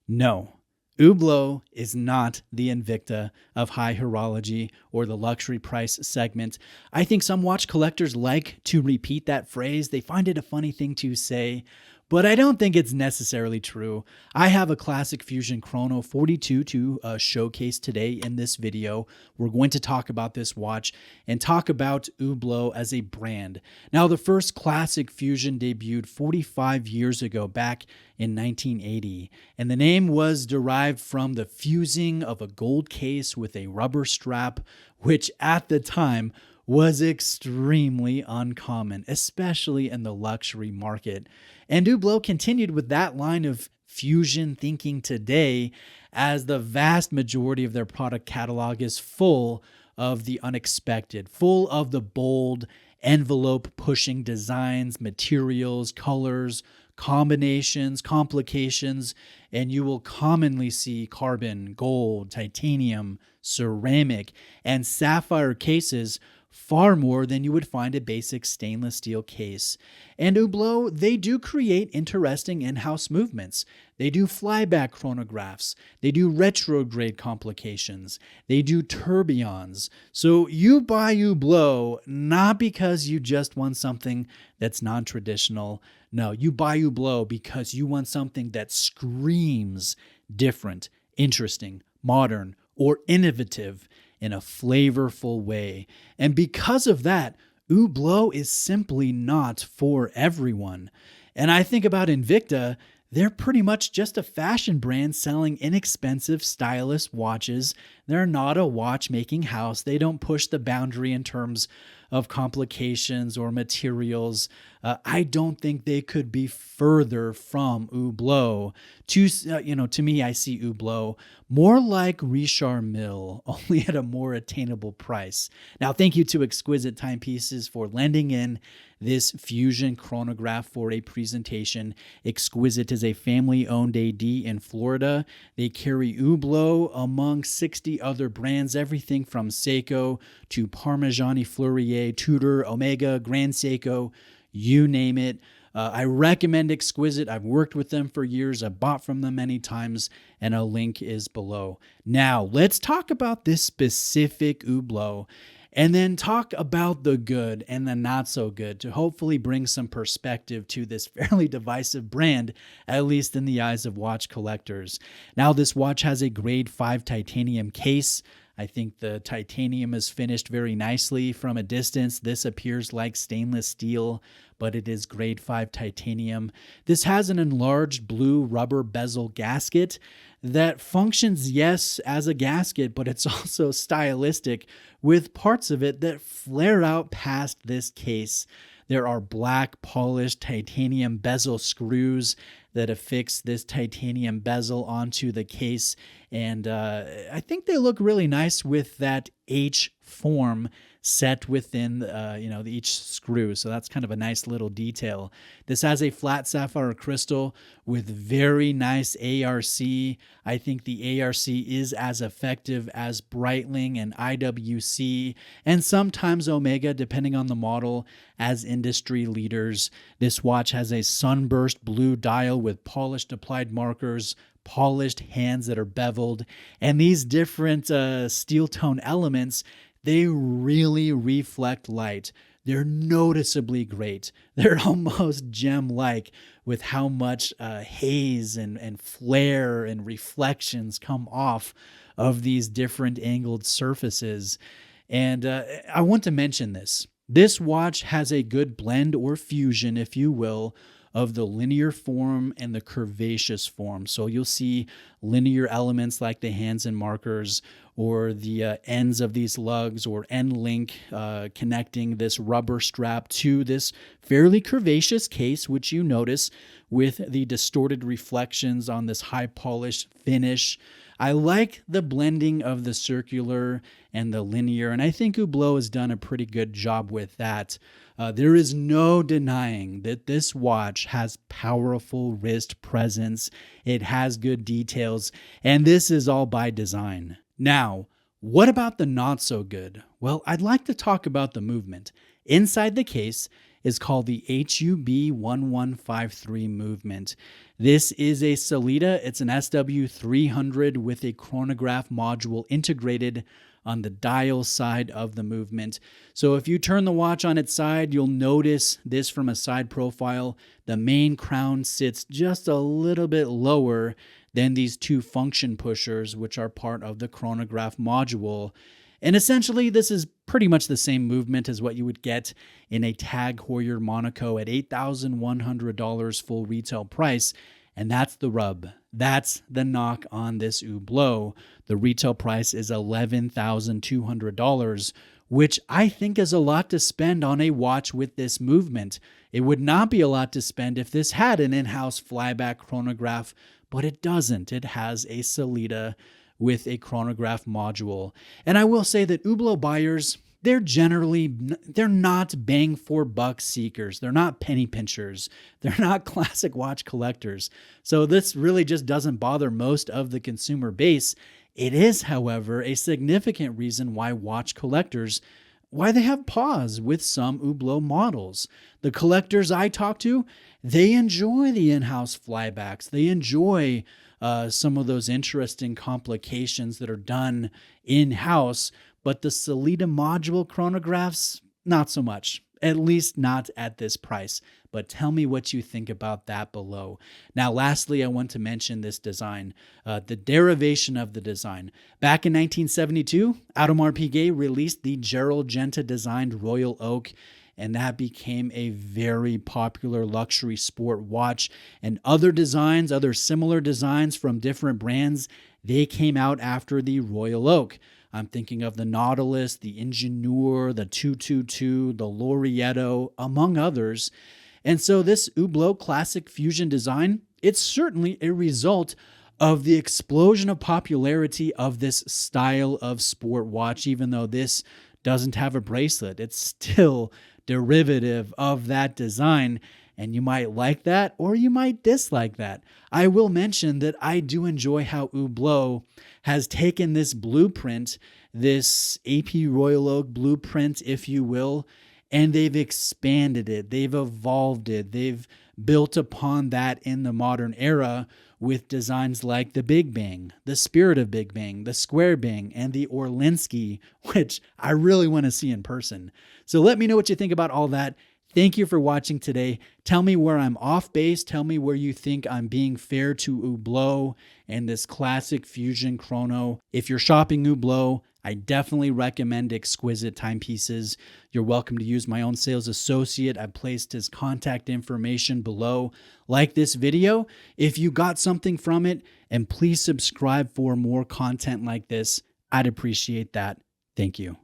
No, Hublot is not the Invicta of high horology or the luxury price segment. I think some watch collectors like to repeat that phrase. They find it a funny thing to say, but I don't think it's necessarily true. I have a classic Fusion Chrono 42 to showcase today in this video. We're going to talk about this watch and talk about Hublot as a brand. Now, the first classic Fusion debuted 45 years ago, back in 1980, and the name was derived from the fusing of a gold case with a rubber strap, which at the time was extremely uncommon, especially in the luxury market. And Hublot continued with that line of fusion thinking today, as the vast majority of their product catalog is full of the unexpected, full of the bold, envelope-pushing designs, materials, colors, combinations, complications, and you will commonly see carbon, gold, titanium, ceramic, and sapphire cases far more than you would find a basic stainless steel case. And Hublot, they do create interesting in-house movements. They do flyback chronographs. They do retrograde complications. They do tourbillons. So you buy Hublot not because you just want something that's non-traditional. No, you buy Hublot because you want something that screams different, interesting, modern, or innovative in a flavorful way. And because of that, Hublot is simply not for everyone. And I think about Invicta, they're pretty much just a fashion brand selling inexpensive, stylish watches. They're not a watchmaking house. They don't push the boundary in terms of complications or materials. I don't think they could be further from Hublot. To me, I see Hublot more like Richard Mille, only at a more attainable price. Now, thank you to Exquisite Timepieces for lending in this Fusion chronograph for a presentation. Exquisite is a family-owned AD in Florida. They carry Hublot among 60 other brands, everything from Seiko to Parmigiani Fleurier, Tudor, Omega, Grand Seiko, you name it. I recommend Exquisite. I've worked with them for years. I've bought from them many times, and a link is below. Now, let's talk about this specific Hublot, and then talk about the good and the not so good to hopefully bring some perspective to this fairly divisive brand, at least in the eyes of watch collectors. Now, this watch has a grade 5 titanium case. I think the titanium is finished very nicely from a distance. This appears like stainless steel, but it is grade 5 titanium. This has an enlarged blue rubber bezel gasket that functions, yes, as a gasket, but it's also stylistic with parts of it that flare out past this case. There are black polished titanium bezel screws that affix this titanium bezel onto the case, and I think they look really nice with that H form set within each screw. So that's kind of a nice little detail. This has a flat sapphire crystal with very nice ARC. I think the ARC is as effective as Breitling and IWC, and sometimes Omega, depending on the model, as industry leaders. This watch has a sunburst blue dial with polished applied markers, polished hands that are beveled, and these different steel tone elements, they really reflect light. They're noticeably great. They're almost gem-like with how much haze and flare and reflections come off of these different angled surfaces. And I want to mention this. This watch has a good blend or fusion, if you will, of the linear form and the curvaceous form. So you'll see linear elements like the hands and markers, or the ends of these lugs, or end link connecting this rubber strap to this fairly curvaceous case, which you notice with the distorted reflections on this high polished finish. I like the blending of the circular and the linear, and I think Hublot has done a pretty good job with that. There is no denying that this watch has powerful wrist presence. It has good details, and this is all by design. Now, what about the not so good? Well, I'd like to talk about the movement. Inside the case is called the HUB1153 movement. This is a Sellita. It's an SW300 with a chronograph module integrated on the dial side of the movement. So if you turn the watch on its side, you'll notice this from a side profile. The main crown sits just a little bit lower than these two function pushers, which are part of the chronograph module. And essentially, this is pretty much the same movement as what you would get in a Tag Heuer Monaco at $8,100 full retail price. And that's the rub. That's the knock on this Hublot. The retail price is $11,200, which I think is a lot to spend on a watch with this movement. It would not be a lot to spend if this had an in-house flyback chronograph, but it doesn't. It has a Sellita with a chronograph module. And I will say that Hublot buyers, they're not bang for buck seekers. They're not penny pinchers. They're not classic watch collectors. So this really just doesn't bother most of the consumer base. It is, however, a significant reason why watch collectors, why they have pause with some Hublot models. The collectors I talk to, they enjoy the in-house flybacks. They enjoy some of those interesting complications that are done in-house, but the Sellita module chronographs, not so much, at least not at this price. But tell me what you think about that below. Now, lastly, I want to mention this design, the derivation of the design. Back in 1972, Audemars Piguet released the Gerald Genta designed Royal Oak, and that became a very popular luxury sport watch. And other designs, other similar designs from different brands, they came out after the Royal Oak. I'm thinking of the Nautilus, the Ingenieur, the 222, the Laureato, among others. And so this Hublot Classic Fusion design, it's certainly a result of the explosion of popularity of this style of sport watch. Even though this doesn't have a bracelet, it's still derivative of that design. And you might like that or you might dislike that. I will mention that I do enjoy how Hublot has taken this blueprint, this AP Royal Oak blueprint, if you will, and they've expanded it. They've evolved it. They've built upon that in the modern era with designs like the Big Bang, the Spirit of Big Bang, the Square Bang, and the Orlinsky, which I really want to see in person. So let me know what you think about all that. Thank you for watching today. Tell me where I'm off base. Tell me where you think I'm being fair to Hublot and this classic Fusion Chrono. If you're shopping Hublot, I definitely recommend Exquisite Timepieces. You're welcome to use my own sales associate. I've placed his contact information below. Like this video if you got something from it, and please subscribe for more content like this. I'd appreciate that. Thank you.